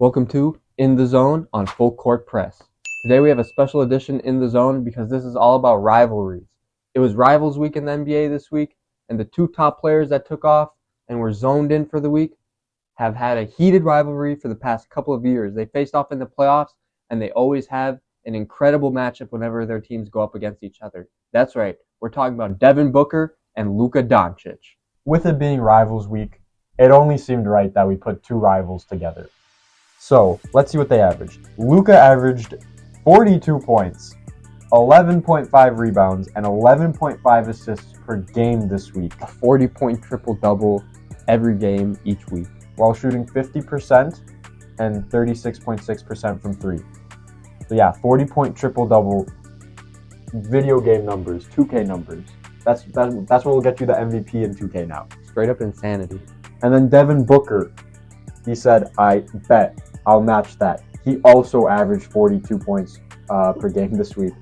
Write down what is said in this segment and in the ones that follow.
Welcome to In the Zone on Full Court Press. Today we have a special edition In the Zone because this is all about rivalries. It was Rivals Week in the NBA this week, and the two top players that took off and were zoned in for the week have had a heated rivalry for the past couple of years. They faced off in the playoffs, and they always have an incredible matchup whenever their teams go up against each other. That's right, we're talking about Devin Booker and Luka Doncic. With it being Rivals Week, it only seemed right that we put two rivals together. So, let's see what they averaged. Luka averaged 42 points, 11.5 rebounds, and 11.5 assists per game this week. A 40-point triple-double every game each week, while shooting 50% and 36.6% from three. So yeah, 40-point triple-double, video game numbers, 2K numbers. That's what will get you the MVP in 2K now. Straight up insanity. And then Devin Booker, he said, I bet I'll match that. He also averaged 42 points per game this week.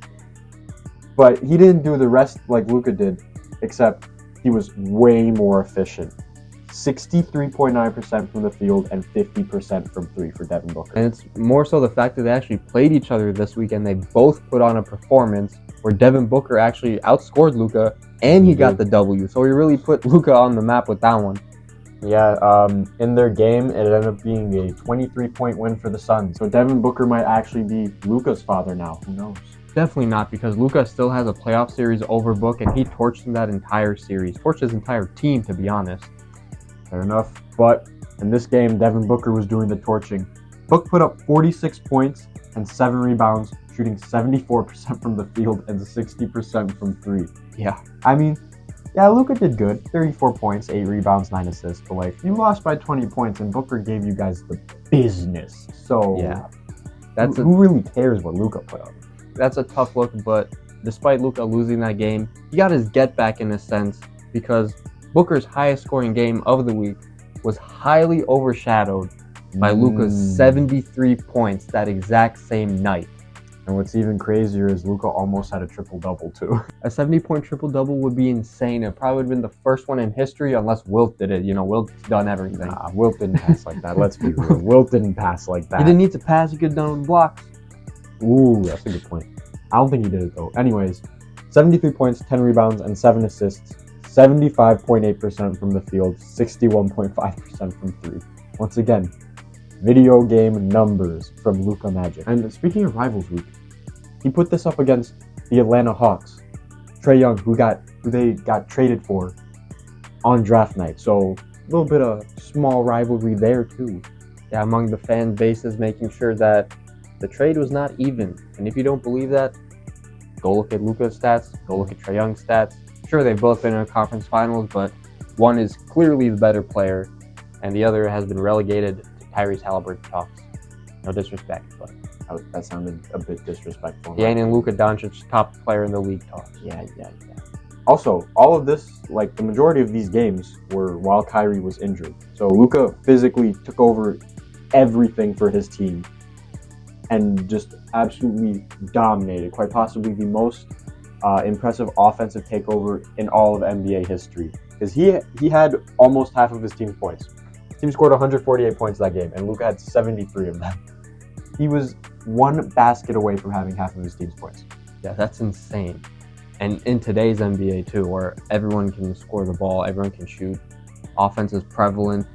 But he didn't do the rest like Luka did, except he was way more efficient. 63.9% from the field and 50% from three for Devin Booker. And it's more so the fact that they actually played each other this week and they both put on a performance where Devin Booker actually outscored Luka and he got the W. So he really put Luka on the map with that one. Yeah, in their game, it ended up being a 23-point win for the Suns. So Devin Booker might actually be Luka's father now. Who knows? Definitely not, because Luka still has a playoff series over Book, and he torched him that entire series. Torched his entire team, to be honest. Fair enough. But in this game, Devin Booker was doing the torching. Book put up 46 points and 7 rebounds, shooting 74% from the field and 60% from three. Yeah. I mean, yeah, Luka did good. 34 points, 8 rebounds, 9 assists. But, like, you lost by 20 points, and Booker gave you guys the business. So, yeah, who really cares what Luka put up? That's a tough look, but despite Luka losing that game, he got his get back in a sense, because Booker's highest scoring game of the week was highly overshadowed by Luka's 73 points that exact same night. And what's even crazier is Luka almost had a triple-double, too. A 70-point triple-double would be insane. It probably would have been the first one in history, unless Wilt did it. You know, Wilt's done everything. Nah, Wilt didn't pass like that. Let's be real. Wilt didn't pass like that. He didn't need to pass. He could have done with blocks. Ooh, that's a good point. I don't think he did it, though. Anyways, 73 points, 10 rebounds, and 7 assists. 75.8% from the field, 61.5% from three. Once again, video game numbers from Luka Magic. And speaking of Rivals Week, he put this up against the Atlanta Hawks. Trae Young, who they got traded for on draft night. So a little bit of small rivalry there too. Yeah, among the fan bases, making sure that the trade was not even. And if you don't believe that, go look at Luka's stats, go look at Trae Young's stats. Sure, they've both been in a conference finals, but one is clearly the better player, and the other has been relegated to Tyrese Halliburton talks. No disrespect, but that sounded a bit disrespectful. He ain't in Luka Doncic's top player in the league talks. Yeah. Also, all of this, like the majority of these games, were while Kyrie was injured. So Luka physically took over everything for his team and just absolutely dominated. Quite possibly the most impressive offensive takeover in all of NBA history, because he had almost half of his team's points. His team scored 148 points that game, and Luka had 73 of them. He was one basket away from having half of his team's points. Yeah, that's insane. And in today's NBA too, where everyone can score the ball, everyone can shoot, offense is prevalent.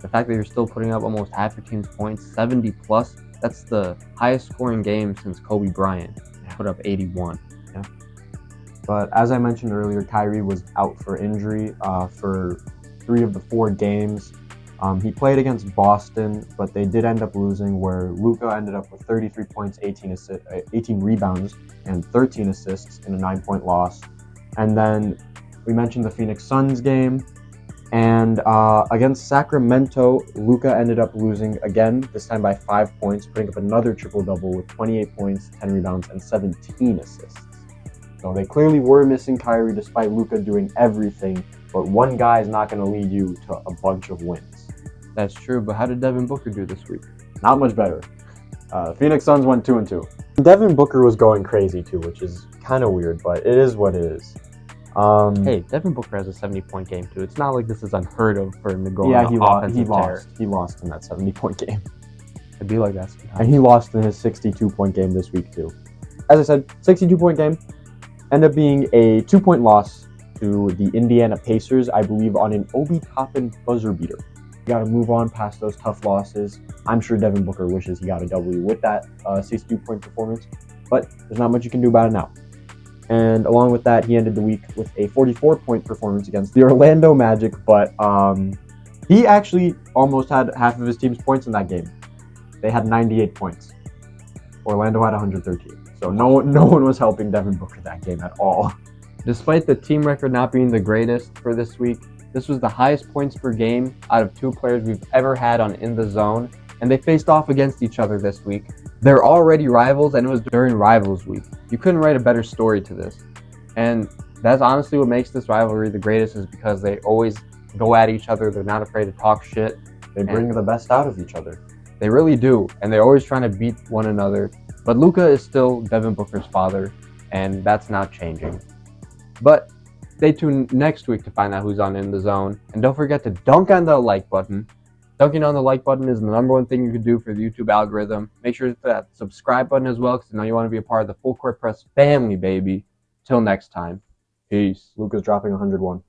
The fact that you're still putting up almost half your team's points, 70 plus, that's the highest scoring game since Kobe Bryant. He put up 81. Yeah. But as I mentioned earlier, Kyrie was out for injury for 3 of the 4 games. He played against Boston, but they did end up losing, where Luka ended up with 33 points, 18 rebounds, and 13 assists in a 9-point loss. And then we mentioned the Phoenix Suns game. And against Sacramento, Luka ended up losing again, this time by 5 points, putting up another triple-double with 28 points, 10 rebounds, and 17 assists. So they clearly were missing Kyrie despite Luka doing everything, but one guy is not going to lead you to a bunch of wins. That's true, but how did Devin Booker do this week? Not much better. Phoenix Suns went 2-2. Devin Booker was going crazy too, which is kind of weird, but it is what it is. Hey, Devin Booker has a 70-point game too. It's not like this is unheard of for him to go yeah, on he offensive lost. tear. He lost in that 70-point game. It'd be like that sometimes. And he lost in his 62-point game this week too. As I said, 62-point game. Ended up being a 2-point loss to the Indiana Pacers, I believe, on an Obi Toppin buzzer beater. You got to move on past those tough losses. I'm sure Devin Booker wishes he got a W with that 62-point performance, but there's not much you can do about it now. And along with that, he ended the week with a 44-point performance against the Orlando Magic, but he actually almost had half of his team's points in that game. They had 98 points. Orlando had 113. So no one was helping Devin Booker that game at all. Despite the team record not being the greatest for this week, this was the highest points per game out of two players we've ever had on In the Zone, and they faced off against each other this week. They're already rivals, and it was during Rivals Week. You couldn't write a better story to this. And that's honestly what makes this rivalry the greatest, is because they always go at each other. They're not afraid to talk shit. They bring the best out of each other. They really do, and they're always trying to beat one another. But Luka is still Devin Booker's father, and that's not changing. But stay tuned next week to find out who's on In the Zone. And don't forget to dunk on the like button. Dunking on the like button is the number one thing you can do for the YouTube algorithm. Make sure to hit that subscribe button as well, because I know you want to be a part of the Full Court Press family, baby. Till next time. Peace. Luka's dropping 101.